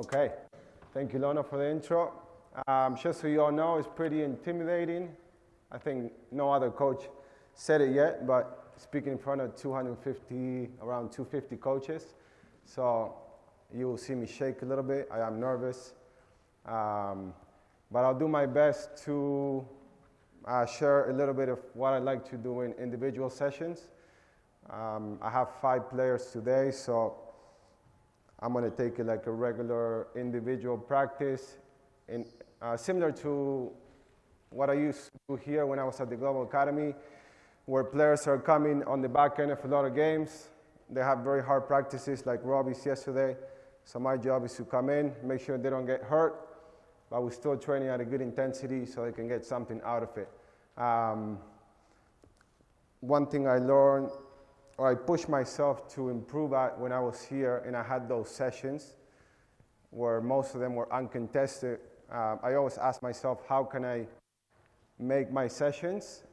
Okay, thank you, Lona, for the intro. Just so you all know, it's pretty intimidating. I think no other coach said it yet, but speaking in front of 250, around 250 coaches. So you will see me shake a little bit. I am nervous. But I'll do my best to share a little bit of what I like to do in individual sessions. I have 5 players today, so I'm going to take it like a regular individual practice, similar to what I used to do here when I was at the Global Academy, where players are coming on the back end of a lot of games. They have very hard practices like Robbie's yesterday. So my job is to come in, make sure they don't get hurt, but we're still training at a good intensity so they can get something out of it. One thing I learned, or I pushed myself to improve at when I was here and I had those sessions where most of them were uncontested, I always asked myself, how can I make my sessions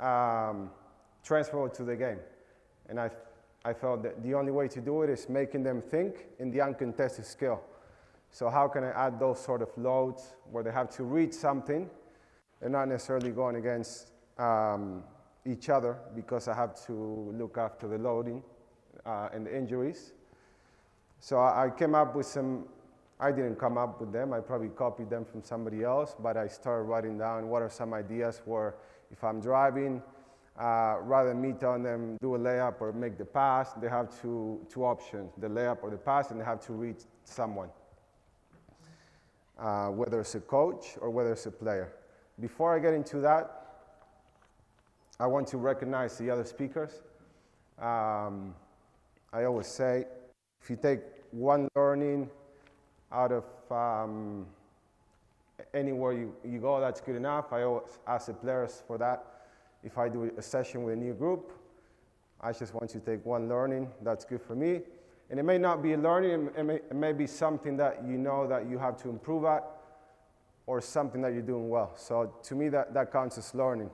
transferable to the game? And I felt that the only way to do it is making them think in the uncontested skill. So how can I add those sort of loads where they have to read something and not necessarily going against each other, because I have to look after the loading and the injuries. So I came up with some, I didn't come up with them, I probably copied them from somebody else, but I started writing down what are some ideas where if I'm driving, rather than me telling them do a layup or make the pass, they have two options, the layup or the pass, and they have to read someone, whether it's a coach or whether it's a player. Before I get into that, I want to recognize the other speakers. I always say, if you take one learning out of anywhere you go, that's good enough. I always ask the players for that. If I do a session with a new group, I just want you to take one learning. That's good for me. And it may not be a learning, it may be something that you know that you have to improve at, or something that you're doing well. So to me, that counts as learning.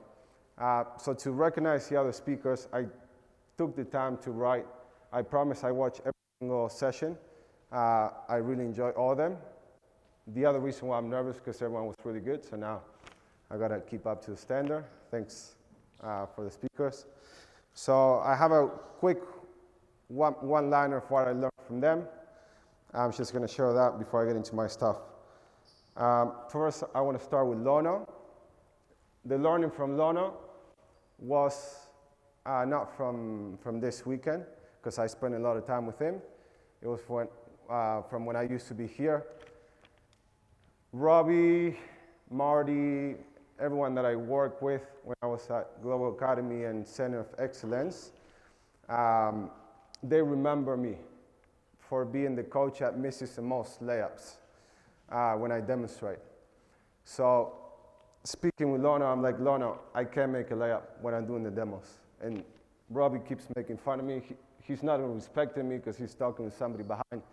So to recognize the other speakers, I took the time to write. I promise I watch every single session. I really enjoy all of them. The other reason why I'm nervous is because everyone was really good, so now I got to keep up to the standard. Thanks for the speakers. So I have a quick one-liner of what I learned from them. I'm just going to share that before I get into my stuff. First, I want to start with Lono. The learning from Lono was not from this weekend, because I spent a lot of time with him. It was from when I used to be here. Robbie, Marty, everyone that I worked with when I was at Global Academy and Center of Excellence, they remember me for being the coach that misses the most layups when I demonstrate. So speaking with Lono, I'm like, Lono, I can't make a layup when I'm doing the demos. And Robbie keeps making fun of me. He's not even respecting me because he's talking to somebody behind.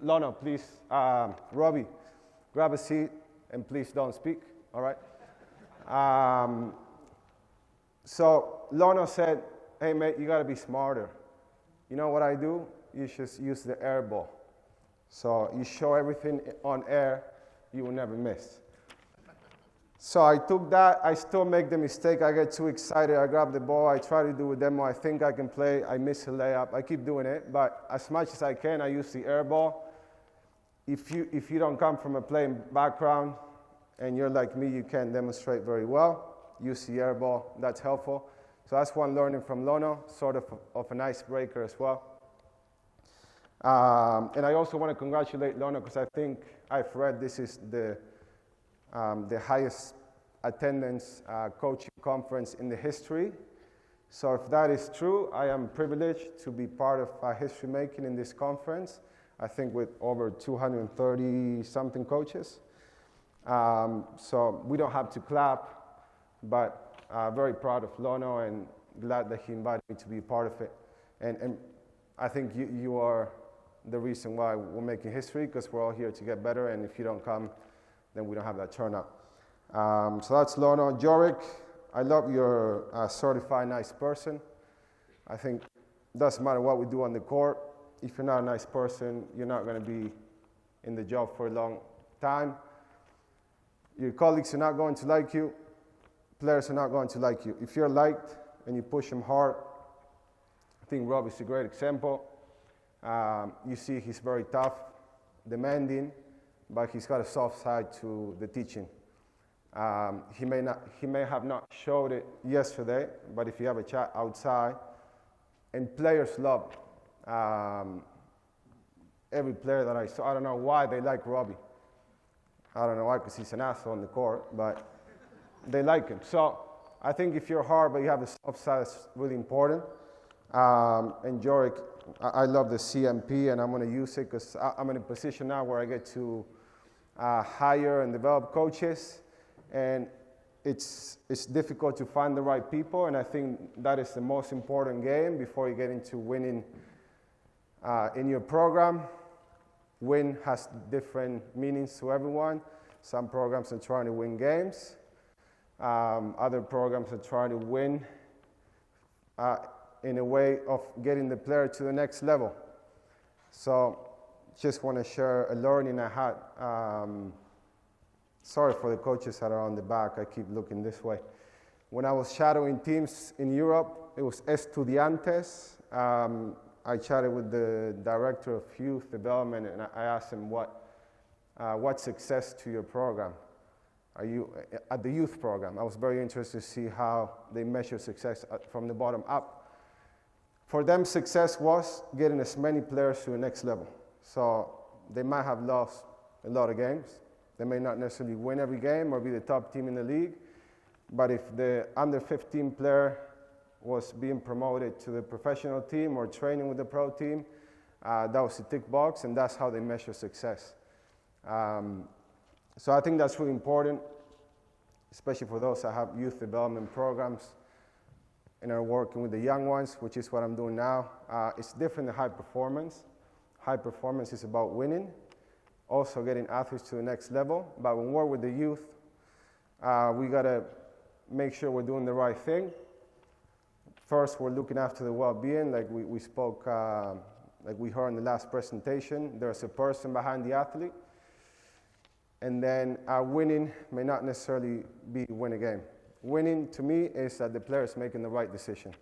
Lono, please, Robbie, grab a seat and please don't speak, all right? So Lono said, hey, mate, you got to be smarter. You know what I do? You just use the air ball. So you show everything on air, you will never miss. So I took that. I still make the mistake. I get too excited. I grab the ball. I try to do a demo. I think I can play. I miss a layup. I keep doing it. But as much as I can, I use the air ball. If you don't come from a playing background and you're like me, you can't demonstrate very well. Use the air ball. That's helpful. So that's one learning from Lono, sort of an icebreaker as well. And I also want to congratulate Lono because I think I've read this is the highest attendance coaching conference in the history. So if that is true, I am privileged to be part of history making in this conference, I think with over 230 something coaches. So we don't have to clap, but very proud of Lono and glad that he invited me to be part of it. And I think you are the reason why we're making history, because we're all here to get better, and if you don't come, then we don't have that turnout. So that's Lono. Jorik, I love your certified nice person. I think it doesn't matter what we do on the court. If you're not a nice person, you're not going to be in the job for long time. Your colleagues are not going to like you. Players are not going to like you. If you're liked and you push them hard, I think Rob is a great example. You see he's very tough, demanding, but he's got a soft side to the teaching. He may have not showed it yesterday, but if you have a chat outside, and players love every player that I saw. I don't know why they like Robbie. I don't know why, because he's an asshole on the court, but they like him. So I think if you're hard, but you have a soft side, it's really important. And Jorik, I love the CMP, and I'm going to use it because I'm in a position now where I get to hire and develop coaches, and it's difficult to find the right people, and I think that is the most important game before you get into winning in your program. Win has different meanings to everyone. Some programs are trying to win games. Other programs are trying to win in a way of getting the player to the next level. So just want to share a learning I had. Sorry for the coaches that are on the back. I keep looking this way. When I was shadowing teams in Europe, it was Estudiantes. I chatted with the director of youth development, and I asked him what's success to your program? Are you at the youth program? I was very interested to see how they measure success from the bottom up. For them, success was getting as many players to the next level. So they might have lost a lot of games. They may not necessarily win every game or be the top team in the league, but if the under 15 player was being promoted to the professional team or training with the pro team, that was a tick box, and that's how they measure success. So I think that's really important, especially for those that have youth development programs and are working with the young ones, which is what I'm doing now. It's different than high performance. High performance is about winning, also getting athletes to the next level. But when we're with the youth, we got to make sure we're doing the right thing. First, we're looking after the well-being, like we spoke, like we heard in the last presentation. There's a person behind the athlete. And then winning may not necessarily be win a game. Winning, to me, is that the player is making the right decision.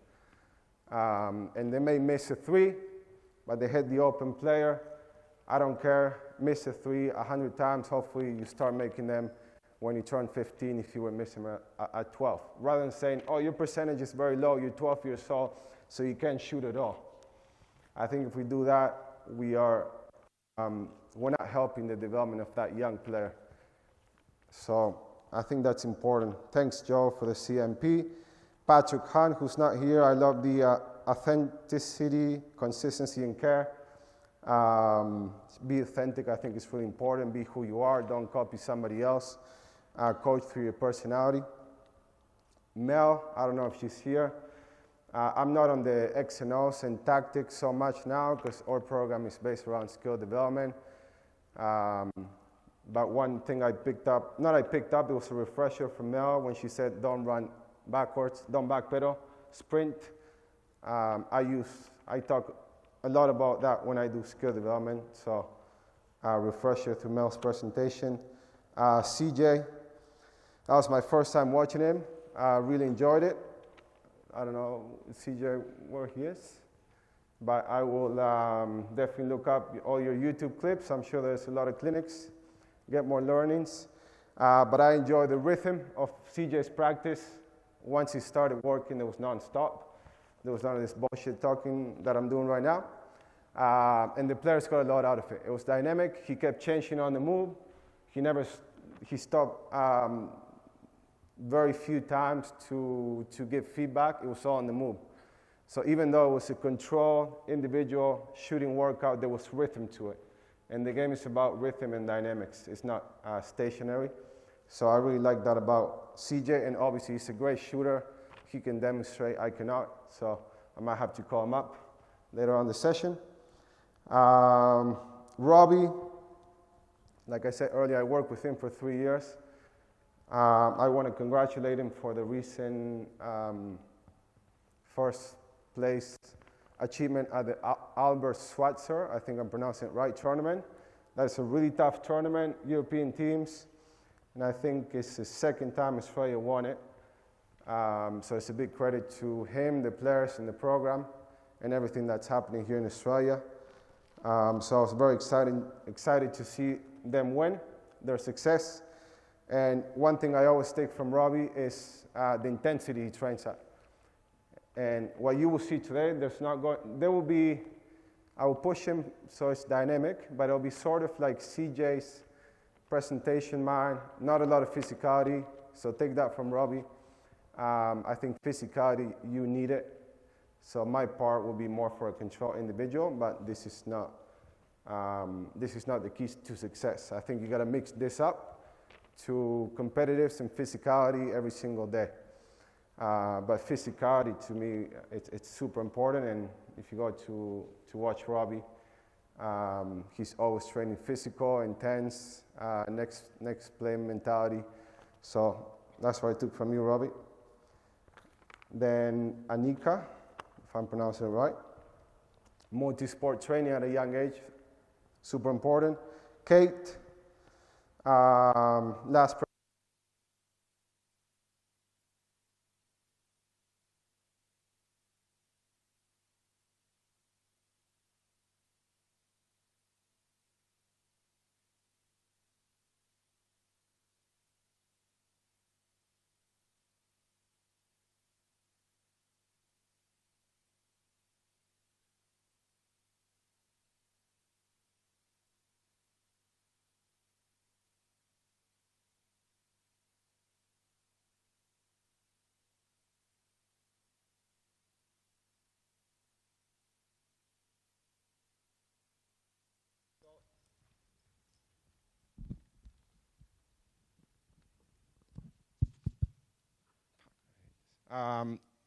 And they may miss a three, but they hit the open player. I don't care, miss a three 100 times. Hopefully you start making them when you turn 15 if you were missing at 12. Rather than saying, oh, your percentage is very low, you're 12 years old, so you can't shoot at all. I think if we do that, we're not helping the development of that young player. So I think that's important. Thanks, Joe, for the CMP. Patrick Hunt, who's not here, I love the authenticity, consistency, and care. Be authentic, I think is really important. Be who you are, don't copy somebody else. Coach through your personality. Mel, I don't know if she's here. I'm not on the X and O's and tactics so much now because our program is based around skill development. But one thing it was a refresher from Mel when she said don't run backwards, don't backpedal, sprint. I talk a lot about that when I do skill development, so refresher to Mel's presentation. CJ, that was my first time watching him. Really enjoyed it. I don't know, CJ, where he is. But I will definitely look up all your YouTube clips. I'm sure there's a lot of clinics, get more learnings. But I enjoy the rhythm of CJ's practice. Once he started working, it was nonstop. There was none of this bullshit talking that I'm doing right now. And the players got a lot out of it. It was dynamic. He kept changing on the move. He stopped very few times to give feedback. It was all on the move. So even though it was a controlled, individual shooting workout, there was rhythm to it. And the game is about rhythm and dynamics. It's not stationary. So I really like that about CJ. And obviously, he's a great shooter. He can demonstrate, I cannot. So I might have to call him up later on the session. Robbie, like I said earlier, I worked with him for 3 years. I want to congratulate him for the recent first place achievement at the Albert Schweitzer, I think I'm pronouncing it right, tournament. That's a really tough tournament, European teams, and I think it's the second time Australia won it. So it's a big credit to him, the players, and the program, and everything that's happening here in Australia. So I was very excited to see them win, their success. And one thing I always take from Robbie is the intensity he trains at. And what you will see today, I will push him so it's dynamic, but it'll be sort of like CJ's presentation mine, not a lot of physicality, so take that from Robbie. I think physicality, you need it. So my part will be more for a control individual, but this is not the key to success. I think you gotta mix this up to competitiveness and physicality every single day. But physicality, to me, it's super important, and if you go to watch Robbie, he's always training physical, intense, next play mentality. So that's what I took from you, Robbie. Then Anika, if I'm pronouncing it right, multi-sport training at a young age, super important. Kate, last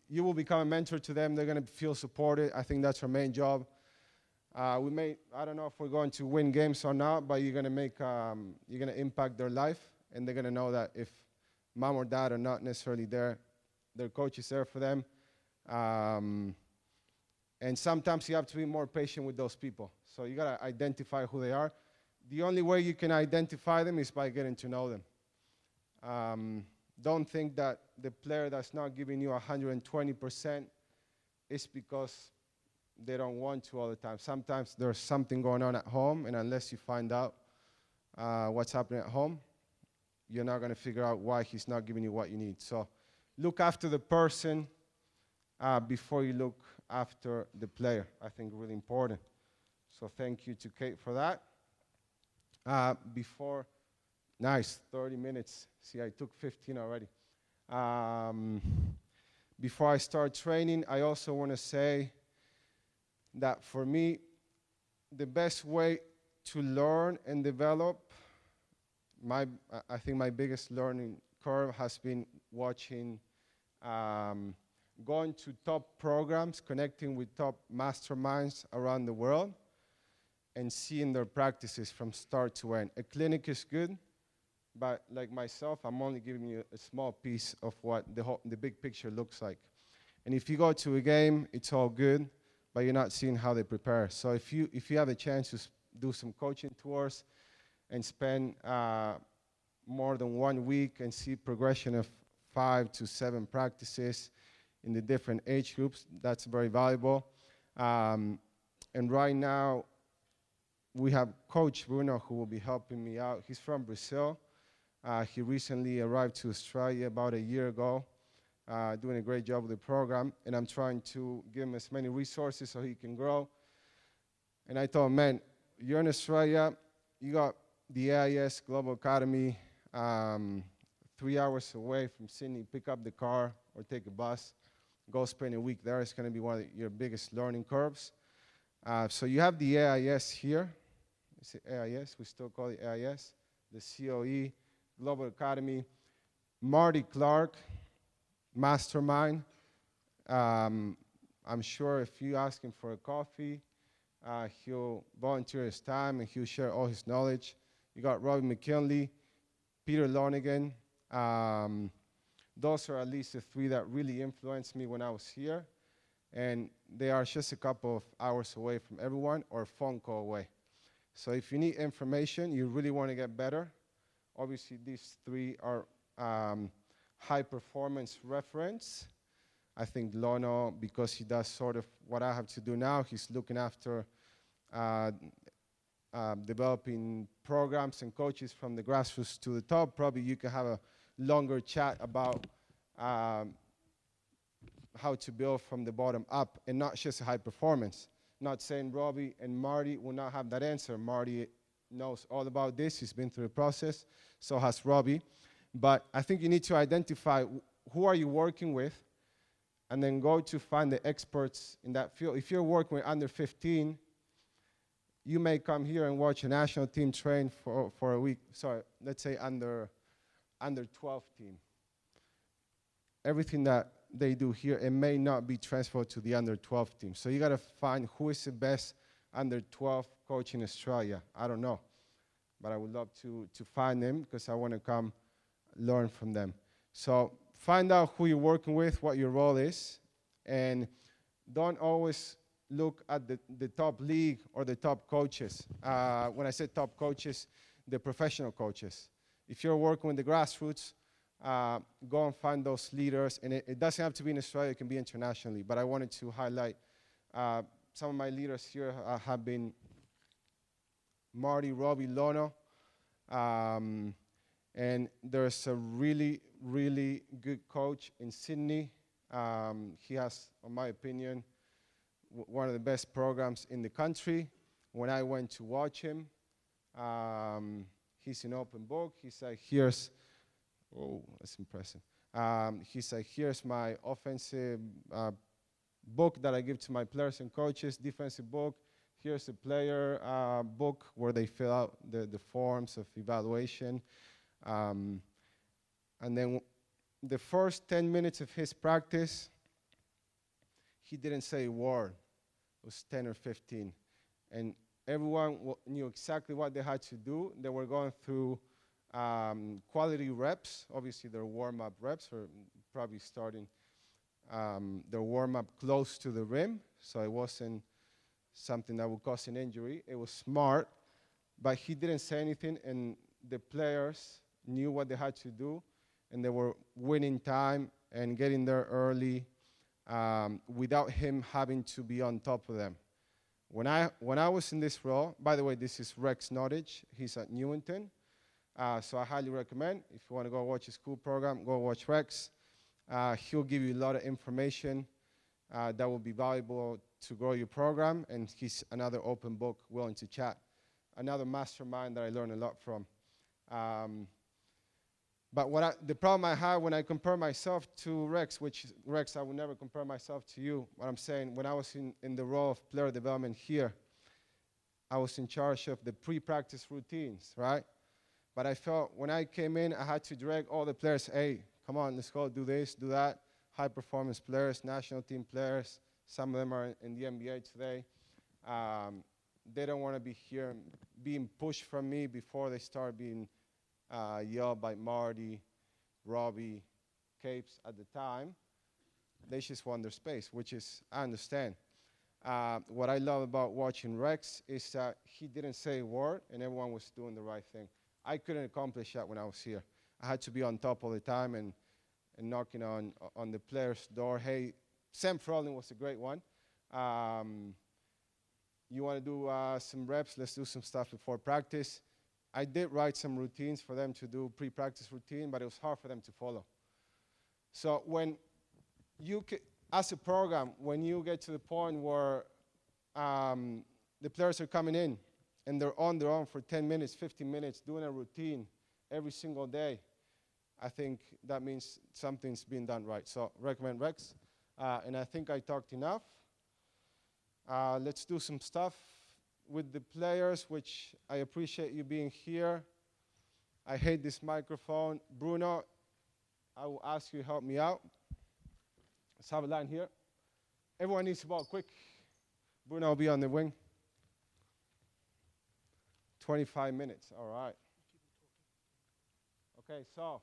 you will become a mentor to them. They're going to feel supported. I think that's our main job. I don't know if we're going to win games or not, but you're going to impact their life, and they're going to know that if mom or dad are not necessarily there, their coach is there for them. And sometimes you have to be more patient with those people. So you got to identify who they are. The only way you can identify them is by getting to know them. Don't think that the player that's not giving you 120% is because they don't want to all the time. Sometimes there's something going on at home, and unless you find out what's happening at home, you're not going to figure out why he's not giving you what you need. So look after the person before you look after the player. I think really important. So thank you to Kate for that. Nice, 30 minutes. See, I took 15 already. Before I start training, I also want to say that for me, the best way to learn and develop, I think my biggest learning curve has been watching, going to top programs, connecting with top masterminds around the world, and seeing their practices from start to end. A clinic is good, but like myself, I'm only giving you a small piece of what the big picture looks like. And if you go to a game, it's all good, but you're not seeing how they prepare. So if you have a chance to do some coaching tours and spend more than 1 week and see progression of 5 to 7 practices in the different age groups, that's very valuable. And right now, we have Coach Bruno who will be helping me out. He's from Brazil. He recently arrived to Australia about a year ago, doing a great job with the program, and I'm trying to give him as many resources so he can grow. And I told him, man, you're in Australia, you got the AIS Global Academy 3 hours away from Sydney. Pick up the car or take a bus, go spend a week there. It's going to be one of your biggest learning curves. So you have the AIS here. Is it AIS? We still call it AIS. The COE, Global Academy. Marty Clark, mastermind. I'm sure if you ask him for a coffee, he'll volunteer his time and he'll share all his knowledge. You got Robbie McKinley, Peter Lonergan. Those are at least the 3 that really influenced me when I was here. And they are just a couple of hours away from everyone or a phone call away. So if you need information, you really want to get better, obviously these three are high performance reference. I think Lono, because he does sort of what I have to do now, he's looking after developing programs and coaches from the grassroots to the top. Probably you can have a longer chat about how to build from the bottom up and not just high performance. Not saying Robbie and Marty will not have that answer. Marty knows all about this. He's been through the process. So has Robbie. But I think you need to identify who are you working with and then go to find the experts in that field. If you're working with under 15, you may come here and watch a national team train for a week. Sorry, let's say under 12 team. Everything that they do here, it may not be transferred to the under 12 team. So you got to find who is the best under 12 coach in Australia. I don't know, but I would love to find them because I want to come learn from them. So find out who you're working with, what your role is, and don't always look at the top league or the top coaches. When I say top coaches, the professional coaches. If you're working with the grassroots, go and find those leaders. And it doesn't have to be in Australia, it can be internationally. But I wanted to highlight some of my leaders here have been Marty, Robbie, Lono. And there's a really, really good coach in Sydney. He has, in my opinion, one of the best programs in the country. When I went to watch him, he's an open book. He's like, oh, that's impressive. He's like, here's my offensive book that I give to my players and coaches, defensive book. Here's the player book where they fill out the forms of evaluation. And then the first 10 minutes of his practice, he didn't say a word. It was 10 or 15. And everyone knew exactly what they had to do. They were going through quality reps. Obviously, their warm-up reps were probably starting their warm-up close to the rim. So it wasn't something that would cause an injury. It was smart. But he didn't say anything, and the players knew what they had to do, and they were winning time and getting there early without him having to be on top of them. When I was in this role, by the way, this is Rex Nottage. He's at Newington. So I highly recommend, if you want to go watch his school program, go watch Rex. He'll give you a lot of information that will be valuable to grow your program, and he's another open book willing to chat. Another mastermind that I learned a lot from. But the problem I had when I compare myself to Rex, which Rex, I would never compare myself to you. What I'm saying, when I was in the role of player development here, I was in charge of the pre-practice routines, right? But I felt when I came in, I had to direct all the players, hey, come on, let's go do this, do that. High-performance players, national team players. Some of them are in the NBA today. They don't want to be here being pushed from me before they start being yelled by Marty, Robbie, Capes at the time. They just want their space, which is, I understand. What I love about watching Rex is that he didn't say a word and everyone was doing the right thing. I couldn't accomplish that when I was here. I had to be on top all the time and knocking on the player's door. Hey, Sam Froling was a great one. You want to do some reps? Let's do some stuff before practice. I did write some routines for them to do pre-practice routine, but it was hard for them to follow. So when you, as a program, when you get to the point where the players are coming in and they're on their own for 10 minutes, 15 minutes, doing a routine every single day, I think that means something's being done right. So recommend Rex. And I think I talked enough. Let's do some stuff with the players, which I appreciate you being here. I hate this microphone. Bruno, I will ask you to help me out. Let's have a line here. Everyone needs the ball quick. Bruno will be on the wing. 25 minutes, all right. Okay, so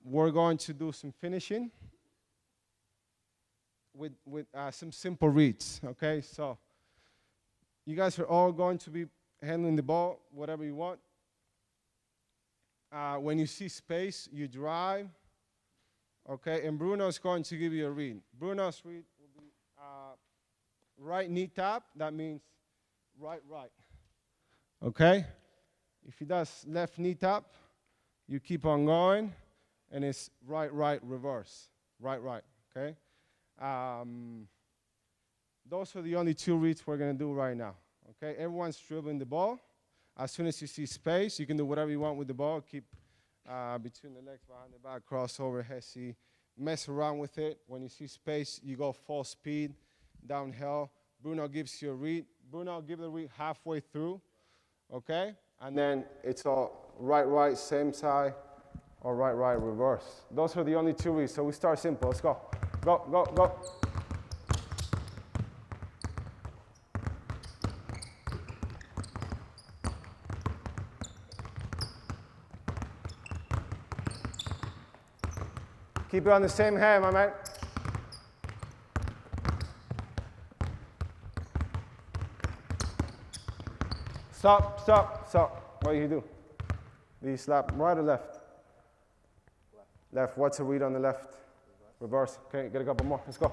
we're going to do some finishing with some simple reads, okay? So You guys are all going to be handling the ball, whatever you want. When you see space, you drive. Okay, and Bruno's going to give you a read. Bruno's read will be right knee tap. That means right. Okay? If he does left knee tap, you keep on going, and it's right, reverse. Right, okay? Those are the only two reads we're going to do right now. Okay? Everyone's dribbling the ball. As soon as you see space, you can do whatever you want with the ball. Keep between the legs, behind the back, crossover, hesi. Mess around with it. When you see space, you go full speed, downhill. Bruno gives you a read. Bruno, give the read halfway through. Okay? And then it's all right, same side, or right, reverse. Those are the only two reads. So we start simple. Let's go. Go. Keep it on the same hand, my man. Stop. What do you do? Do you slap right or left? Left. What's the read on the left? Reverse. Okay, get a couple more. Let's go.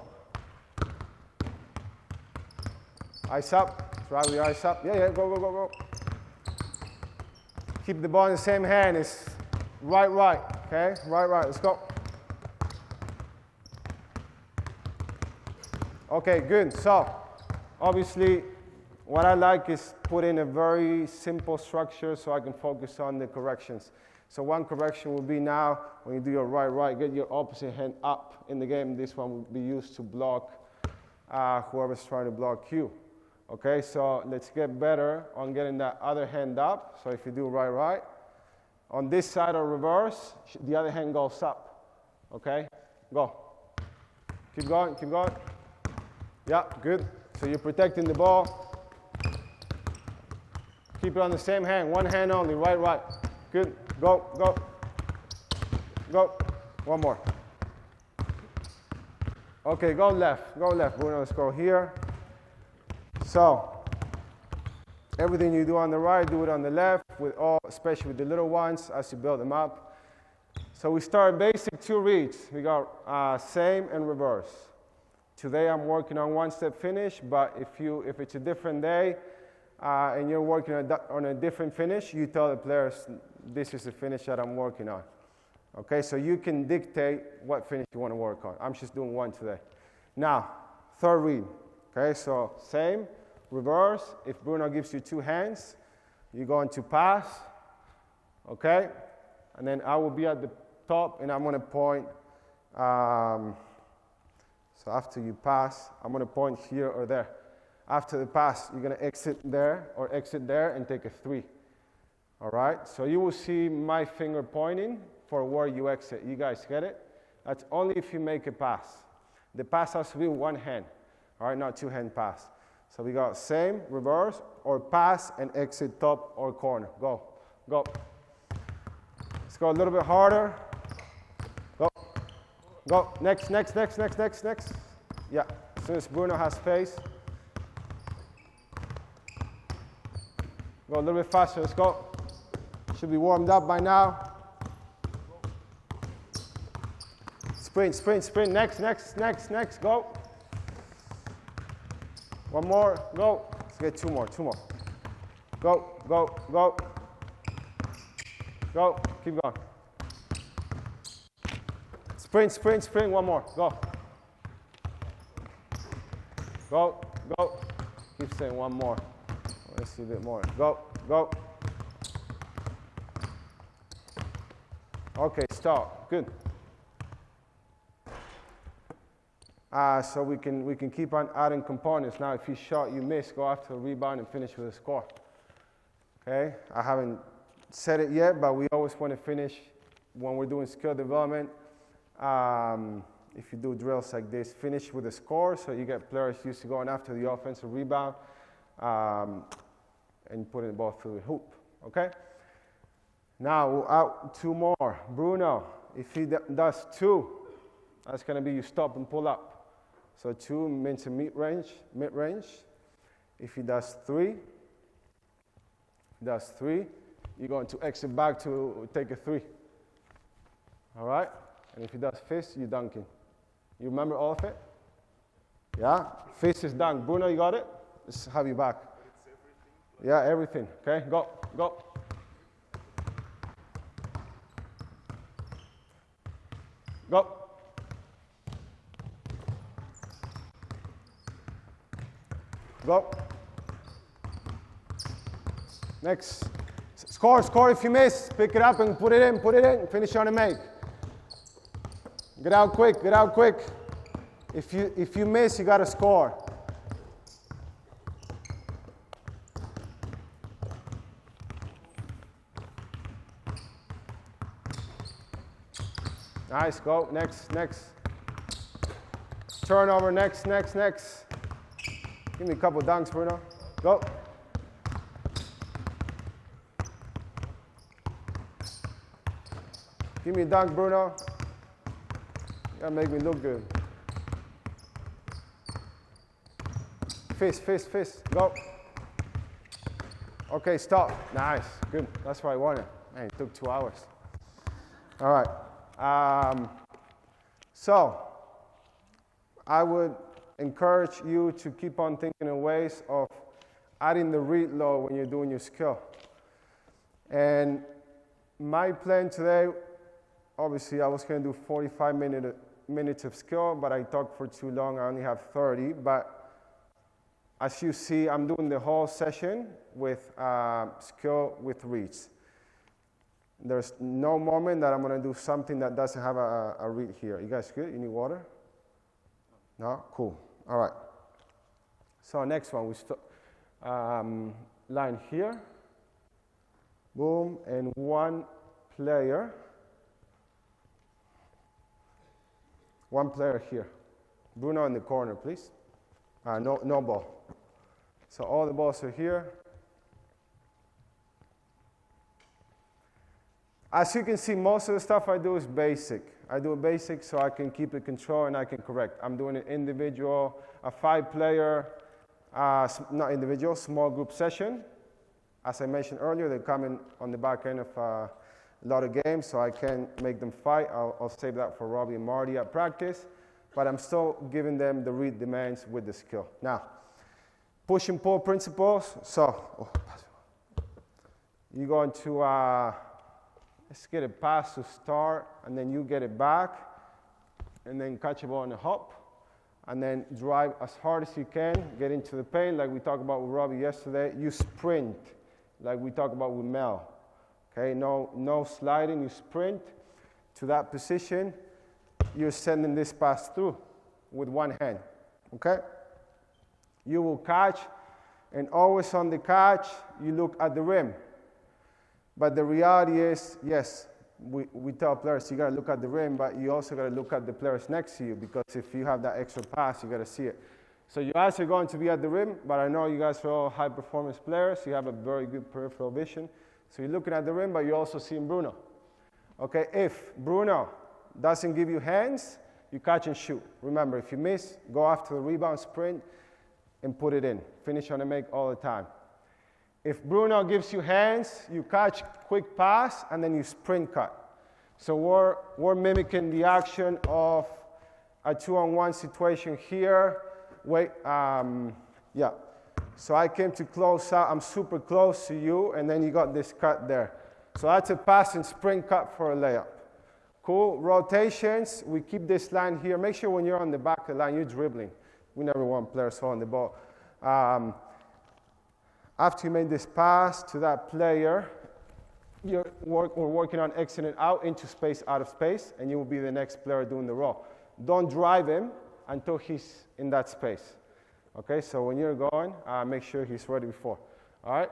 Ice up. Try with the ice up. Yeah, go. Keep the ball in the same hand. It's right. Okay, right. Let's go. Okay, good. So, obviously, what I like is put in a very simple structure so I can focus on the corrections. So one correction will be now, when you do your right, get your opposite hand up in the game. This one will be used to block whoever's trying to block you. Okay, so let's get better on getting that other hand up. So if you do right, on this side or reverse, the other hand goes up. Okay, go. Keep going. Yeah, good. So you're protecting the ball. Keep it on the same hand, one hand only, right. Good, go. One more. Okay, go left, Bruno, let's go here. So, everything you do on the right, do it on the left, especially with the little ones as you build them up. So we start basic two reads. We got same and reverse. Today I'm working on one-step finish, but if it's a different day and you're working on a different finish, you tell the players, this is the finish that I'm working on. Okay, so you can dictate what finish you want to work on. I'm just doing one today. Now, third read. Okay, so same, reverse. If Bruno gives you two hands, you're going to pass. Okay, and then I will be at the top and I'm going to point. So after you pass, I'm going to point here or there. After the pass, you're going to exit there and take a 3. All right? So you will see my finger pointing for where you exit. You guys get it? That's only if you make a pass. The pass has to be one hand. All right? Not two-hand pass. So we got same, reverse, or pass and exit top or corner. Go. Let's go a little bit harder. Go. Next. Yeah. As soon as Bruno has space. Go a little bit faster. Let's go. Should be warmed up by now. Sprint. Next. Go. One more. Go. Let's get two more. Go. Keep going. Sprint. One more. Go. Keep saying one more. Let's see a bit more. Go. Okay, stop. Good. So we can keep on adding components. Now, if you shot, you miss, go after a rebound and finish with a score. Okay? I haven't said it yet, but we always want to finish when we're doing skill development. If you do drills like this, finish with a score, so you get players used to going after the offensive rebound and putting the ball through the hoop. Okay? Now, we'll out two more. Bruno, if he does 2, that's going to be you stop and pull up. So 2 means a mid-range. If he does three, you're going to exit back to take a three. All right? And if he does fist, you're dunking. You remember all of it? Yeah? Fist is dunk. Bruno, you got it? Let's have you back. Yeah, everything. Okay, go. Go. Go. Next. Score if you miss. Pick it up and put it in. Finish on a make. Get out quick. If you miss, you got to score. Nice, go, next. Turnover, next. Give me a couple dunks, Bruno. Go. Give me a dunk, Bruno. You gotta make me look good. Fist, go. Okay, stop. Nice, good. That's what I wanted. Man, it took 2 hours. All right. So, I would encourage you to keep on thinking of ways of adding the read load when you're doing your skill. And my plan today, obviously I was going to do 45 minutes of skill, but I talked for too long. I only have 30. But as you see, I'm doing the whole session with skill with reads. There's no moment that I'm going to do something that doesn't have a read here. You guys good? You need water? No? Cool. All right. So next one, we line here. Boom. And one player. One player here. Bruno in the corner, please. No ball. So all the balls are here. As you can see, most of the stuff I do is basic. I do it basic so I can keep the control and I can correct. I'm doing an individual, a 5-player, not individual, small group session. As I mentioned earlier, they're coming on the back end of a lot of games, so I can make them fight. I'll save that for Robbie and Marty at practice. But I'm still giving them the read demands with the skill. Now, push and pull principles. So, you're going to, let's get a pass to start, and then you get it back, and then catch a ball in a hop, and then drive as hard as you can, get into the paint, like we talked about with Robbie yesterday. You sprint, like we talked about with Mel. Okay, no sliding, you sprint to that position. You're sending this pass through with one hand, okay? You will catch, and always on the catch, you look at the rim. But the reality is, yes, we tell players you got to look at the rim, but you also got to look at the players next to you, because if you have that extra pass, you got to see it. So your eyes are going to be at the rim, but I know you guys are all high-performance players. You have a very good peripheral vision. So you're looking at the rim, but you're also seeing Bruno. Okay, if Bruno doesn't give you hands, you catch and shoot. Remember, if you miss, go after the rebound, sprint, and put it in. Finish on the make all the time. If Bruno gives you hands, you catch, quick pass, and then you sprint cut. So we're mimicking the action of a 2-on-1 situation here. Yeah. So I came to close out. I'm super close to you, and then you got this cut there. So that's a pass and sprint cut for a layup. Cool. Rotations. We keep this line here. Make sure when you're on the back of the line, you're dribbling. We never want players holding the ball. After you made this pass to that player, we're working on exiting out into space, out of space, and you will be the next player doing the roll. Don't drive him until he's in that space. Okay, so when you're going, make sure he's ready before. All right?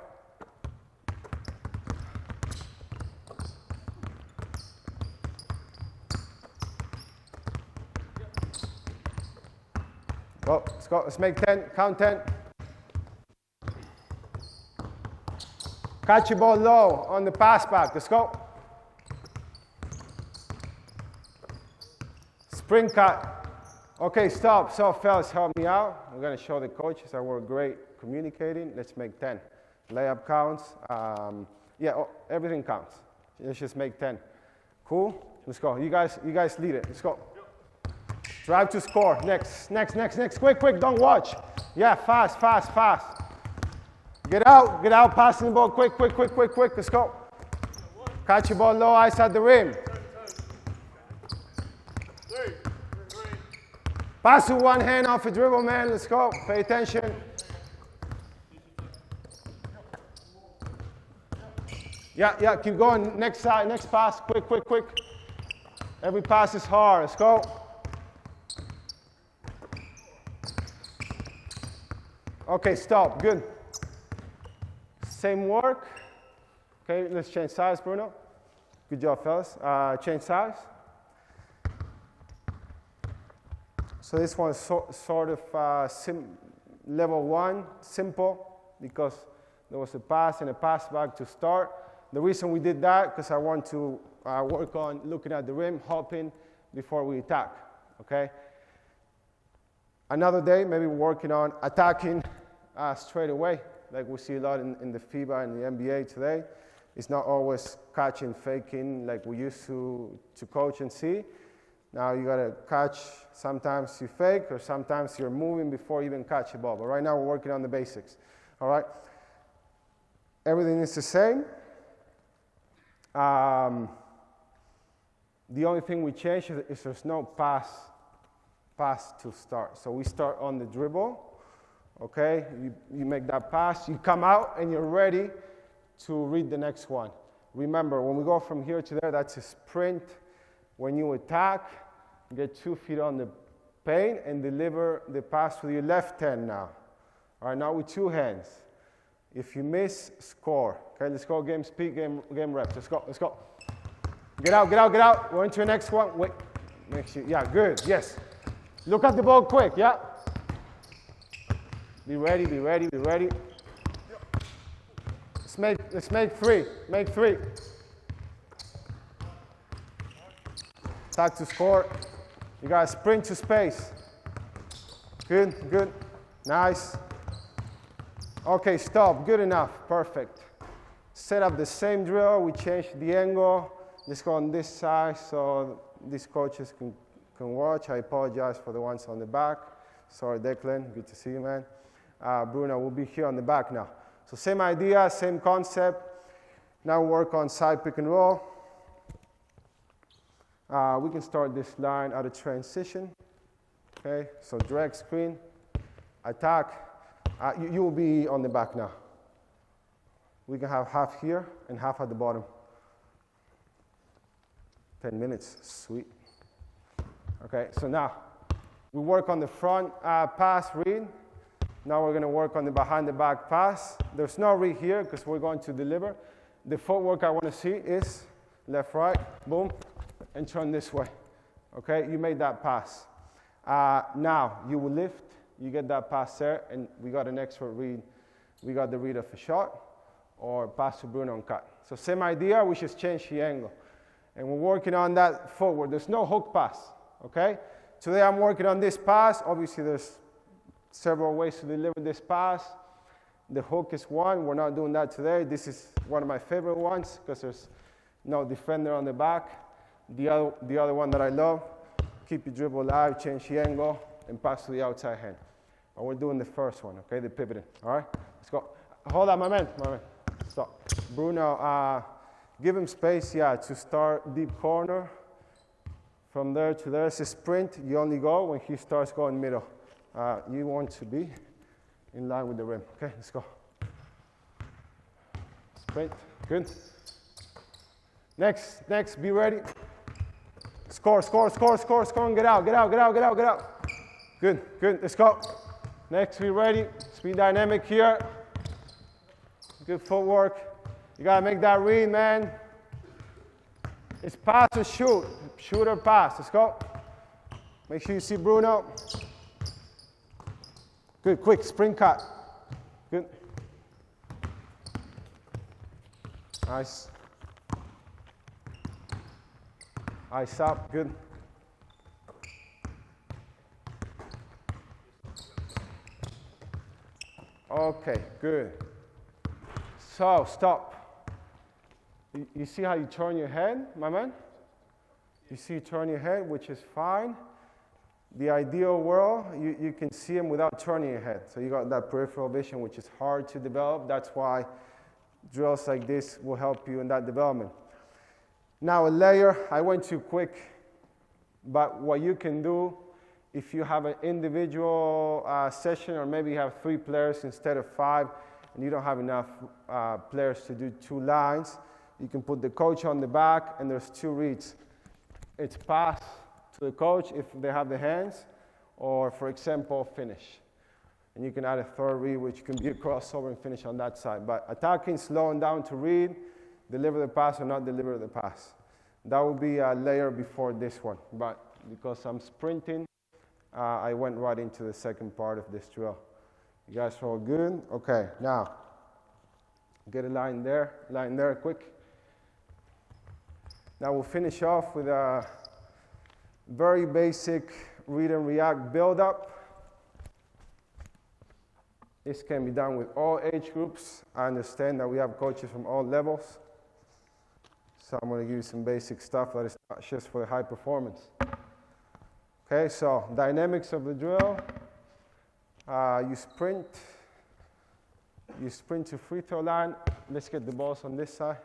Go, let's go. Let's make 10, count 10. Catch your ball low on the pass back. Let's go. Sprint cut. Okay, stop. So, fellas, help me out. I'm going to show the coaches that we're great communicating. Let's make 10. Layup counts. Everything counts. Let's just make 10. Cool? Let's go. You guys lead it. Let's go. Drive to score. Next. Quick. Don't watch. Yeah, fast. Get out. Passing the ball. Quick. Let's go. Catch your ball low, eyes at the rim. Pass with one hand off a dribble, man. Let's go. Pay attention. Yeah, keep going. Next side, next pass. Quick. Every pass is hard. Let's go. Okay, stop. Good. Same work. Okay, let's change size, Bruno. Good job, fellas. Change size. So this one's sort of level 1, simple, because there was a pass and a pass back to start. The reason we did that, because I want to work on looking at the rim, hopping before we attack, okay? Another day, maybe we're working on attacking straight away, like we see a lot in the FIBA and the NBA today. It's not always catching, faking, like we used to coach and see. Now you gotta catch, sometimes you fake, or sometimes you're moving before you even catch a ball. But right now we're working on the basics, all right? Everything is the same. The only thing we change is there's no pass to start. So we start on the dribble, okay? You make that pass, you come out, and you're ready to read the next one. Remember, when we go from here to there, that's a sprint. When you attack, get 2 feet on the paint and deliver the pass with your left hand now. All right, now with 2 hands. If you miss, score. Okay, let's go game speed, game reps. Let's go. Get out. We're into the next one. Wait, make sure. Yeah, good, yes. Look at the ball quick, yeah. Be ready. Let's make 3. Make 3. Attack to score. You gotta sprint to space. Good. Nice. Okay, stop. Good enough. Perfect. Set up the same drill. We change the angle. Let's go on this side so these coaches can watch. I apologize for the ones on the back. Sorry, Declan. Good to see you, man. Bruno will be here on the back now. So same idea, same concept. Now work on side pick and roll. We can start this line at a transition. Okay, so drag screen, attack. You will be on the back now. We can have half here and half at the bottom. 10 minutes, sweet. Okay, so now we work on the front pass read. Now we're going to work on the behind the back pass. There's no read here because we're going to deliver. The footwork I want to see is left, right, boom, and turn this way. Okay, you made that pass. Now you will lift, you get that pass there, and we got an extra read. We got the read of a shot or pass to Bruno and cut. So same idea, we just change the angle. And we're working on that forward. There's no hook pass, okay? Today I'm working on this pass. Obviously there's several ways to deliver this pass. The hook is one. We're not doing that today. This is one of my favorite ones because there's no defender on the back. The other one that I love, keep your dribble alive, change the angle, and pass to the outside hand. But we're doing the first one, okay, the pivoting. All right, let's go. Hold on, my man. Stop. Bruno, give him space, to start deep corner. From there to there, it's a sprint. You only go when he starts going middle. You want to be in line with the rim. Okay, let's go. Sprint, good. Next, be ready. Score, and get out. Good, let's go. Next, be ready. Speed dynamic here. Good footwork. You gotta make that read, man. It's pass or shoot. Shoot or pass, let's go. Make sure you see Bruno. Good, quick, sprint cut. Good. Nice. Eyes up, good. Okay, good. So, stop. You see how you turn your head, my man? You see you turn your head, which is fine. The ideal world, you can see them without turning your head. So you got that peripheral vision, which is hard to develop. That's why drills like this will help you in that development. Now a layer, I went too quick, but what you can do, if you have an individual session, or maybe you have 3 players instead of 5, and you don't have enough players to do 2 lines, you can put the coach on the back, and there's 2 reads. It's pass to the coach if they have the hands, or for example, finish. And you can add a 3rd read, which can be a crossover and finish on that side. But attacking, slowing down to read, deliver the pass or not deliver the pass. That would be a layer before this one. But because I'm sprinting, I went right into the second part of this drill. You guys are all good? Okay, now, get a line there, quick. Now we'll finish off with a very basic read and react build-up. This can be done with all age groups. I understand that we have coaches from all levels. So I'm going to give you some basic stuff that is not just for the high performance. Okay, so dynamics of the drill. You sprint to free throw line. Let's get the balls on this side.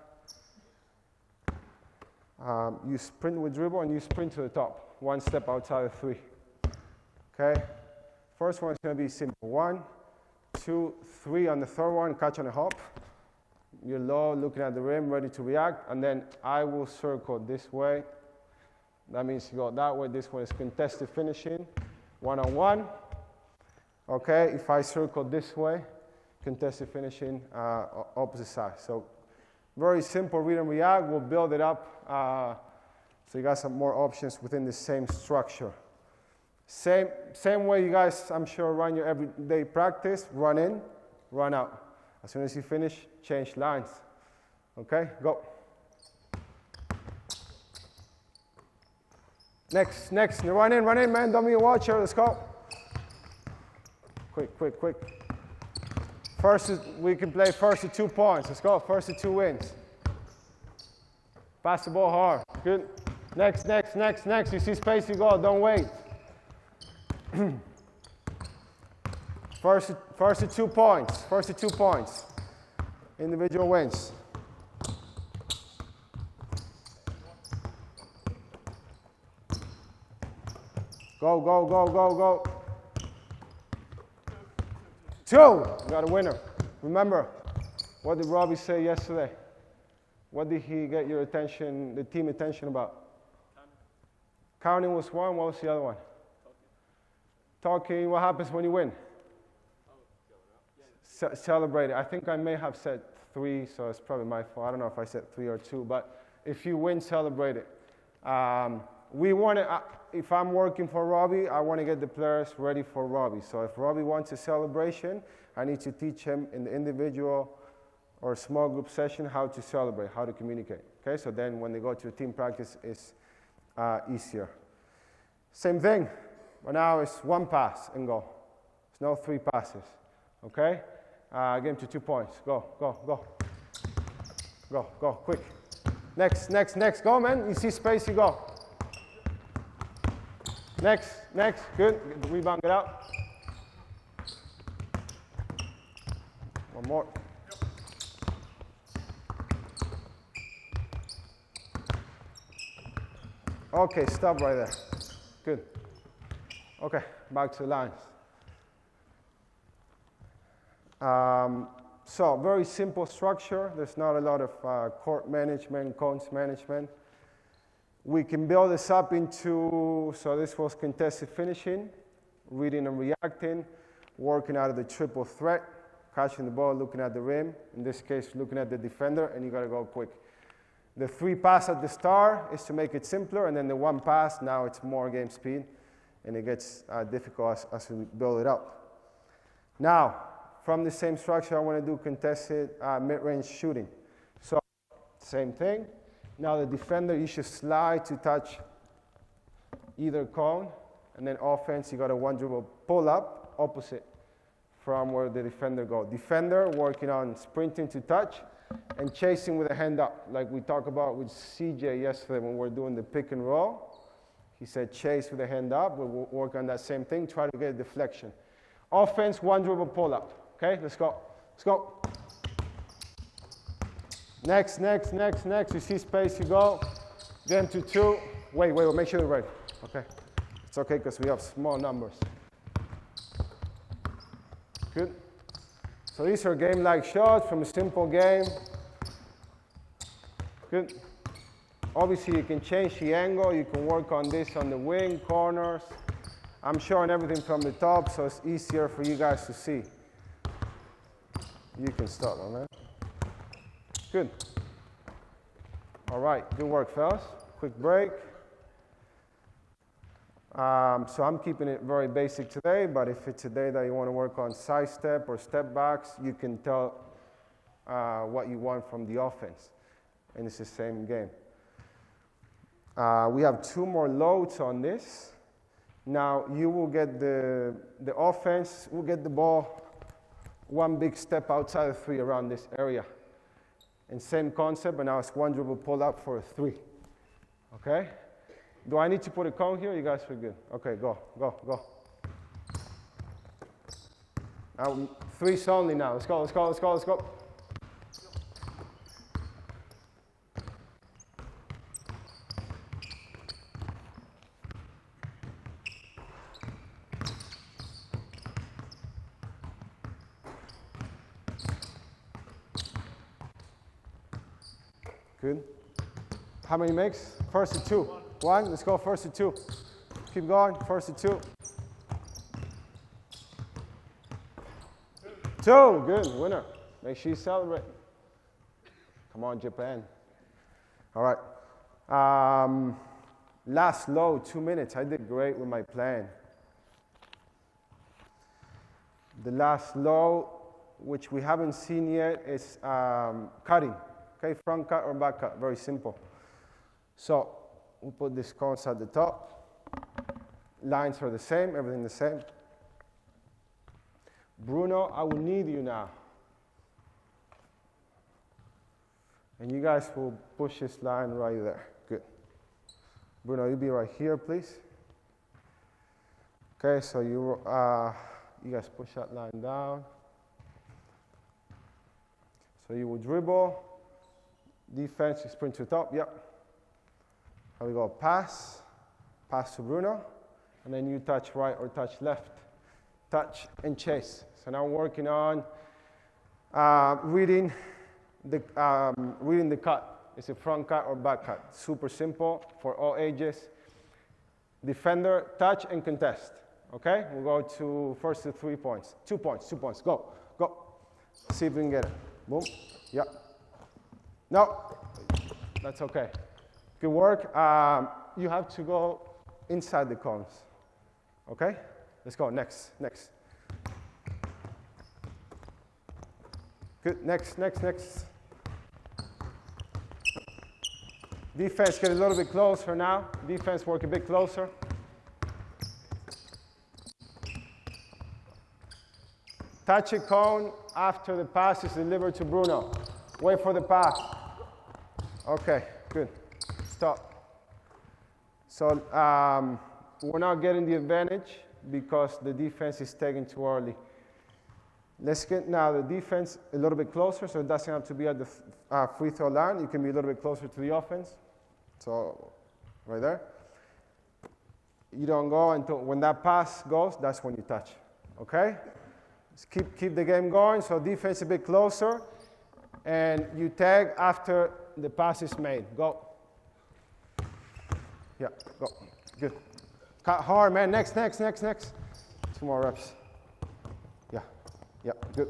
You sprint with dribble and you sprint to the top. 1 step outside of 3. Okay? First one is going to be simple. 1, 2, 3 on the 3rd one, catch on a hop. You're low, looking at the rim, ready to react, and then I will circle this way. That means you go that way. This one is contested finishing, 1-on-1. Okay, if I circle this way, contested finishing, opposite side. So very simple read and react. We'll build it up so you guys have more options within the same structure. Same way you guys, I'm sure, run your everyday practice. Run in, run out. As soon as you finish, change lines. Okay, go. Next. Run in, man. Don't be a watcher. Let's go. Quick. We can play first to 2 points. Let's go. First to 2 wins. Pass the ball hard. Good. Next. You see space, you go. Don't wait. First to 2 points. Individual wins. Go. 2. You got a winner. Remember, what did Robbie say yesterday? What did he get your attention, the team attention about? Counting was 1. What was the other one? Talking. What happens when you win? Celebrate it. I think I may have said 3, so it's probably my fault. I don't know if I said 3 or 2, but if you win, celebrate it. We want to, if I'm working for Robbie, I want to get the players ready for Robbie. So if Robbie wants a celebration, I need to teach him in the individual or small group session how to celebrate, how to communicate. Okay, so then when they go to a team practice, it's easier. Same thing, but now it's 1 pass and go. It's no 3 passes. Okay, get him to 2 points. Go, quick. Next, go, man. You see space, you go. Next, good. Get the rebound, get out. 1 more. Okay, stop right there. Good. Okay, back to the lines. So very simple structure. There's not a lot of court management, cones management. We can build this up into, so this was contested finishing, reading and reacting, working out of the triple threat, catching the ball, looking at the rim, in this case looking at the defender, and you got to go quick. The 3 pass at the start is to make it simpler, and then the 1 pass, now it's more game speed, and it gets difficult as we build it up. Now, from the same structure, I want to do contested mid-range shooting. So, same thing. Now the defender, you should slide to touch either cone, and then offense, you got a 1 dribble pull up, opposite from where the defender goes. Defender working on sprinting to touch and chasing with a hand up, like we talked about with CJ yesterday when we were doing the pick and roll. He said chase with a hand up. We'll work on that same thing, try to get a deflection. Offense, one dribble pull-up. Okay, let's go. Let's go. Next. You see space, you go. Get into 2. Wait, make sure you're ready. Okay. It's okay because we have small numbers. Good. So these are game-like shots from a simple game. Good. Obviously, you can change the angle. You can work on this on the wing, corners. I'm showing everything from the top, so it's easier for you guys to see. You can start on that. Good. All right, good work, fellas. Quick break. So I'm keeping it very basic today, but if it's a day that you want to work on side step or step backs, you can tell what you want from the offense. And it's the same game. We have 2 more loads on this. Now you will get the offense, will get the ball 1 big step outside of 3 around this area. And same concept, but now it's 1 dribble pull up for a 3. Okay? Do I need to put a cone here? You guys feel good? Okay, go. Now 3s only now. Let's go. Good. How many makes? First to 2. 1. Let's go first to 2. Keep going. First to 2. 2. Good. Winner. Make sure you celebrate. Come on, Japan. All right. Last load, 2 minutes. I did great with my plan. The last load, which we haven't seen yet, is cutting. Okay, front cut or back cut. Very simple. So we'll put these cones at the top. Lines are the same, everything the same. Bruno, I will need you now. And you guys will push this line right there. Good. Bruno, you be right here, please. Okay, so you guys push that line down. So you will dribble. Defense, you sprint to the top, yep. Here we go, pass to Bruno, and then you touch right or touch left. Touch and chase. So now we're working on reading the cut. Is it front cut or back cut? Super simple for all ages. Defender, touch and contest. Okay, we'll go to first to 3 points. 2 points, go. See if we can get it. Boom, yep. No, that's okay. Good work. You have to go inside the cones. Okay? Let's go. Next. Good. Next. Defense, get a little bit closer now. Defense, work a bit closer. Touch a cone after the pass is delivered to Bruno. Wait for the pass. Okay, good. Stop. So we're not getting the advantage because the defense is taken too early. Let's get now the defense a little bit closer, so it doesn't have to be at the free throw line. You can be a little bit closer to the offense. So right there. You don't go until when that pass goes, that's when you touch. Okay? Just keep the game going. So defense a bit closer. And you tag after the pass is made. Go. Yeah, go. Good. Cut hard, man. Next. 2 more reps. Yeah, good.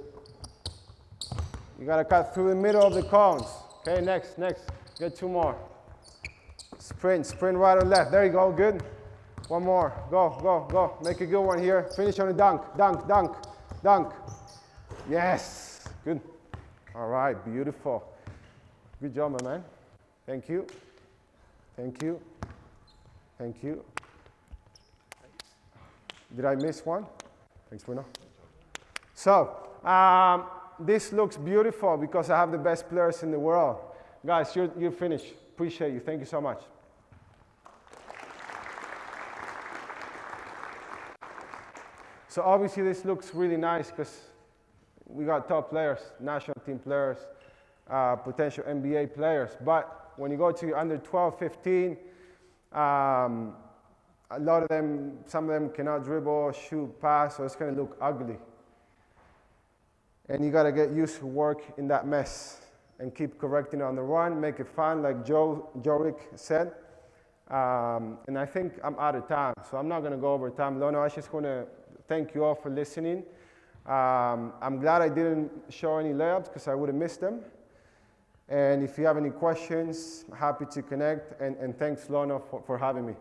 You got to cut through the middle of the cones. Okay, next. Get 2 more. Sprint right or left. There you go, good. 1 more. Go. Make a good one here. Finish on a dunk. Yes, good. All right, beautiful. Good job, my man. Thank you. Did I miss one? Thanks, Bruno. So, this looks beautiful because I have the best players in the world. Guys, you're finished. Appreciate you. Thank you so much. So obviously this looks really nice because we got top players, national team players, potential NBA players. But when you go to under 12, 15, a lot of them, some of them cannot dribble, shoot, pass, so it's going to look ugly. And you got to get used to work in that mess and keep correcting on the run, make it fun, like Jorik said. And I think I'm out of time, so I'm not going to go over time. Lono, I just want to thank you all for listening. I'm glad I didn't show any layups because I would have missed them. And if you have any questions, happy to connect. And thanks, Lono, for having me.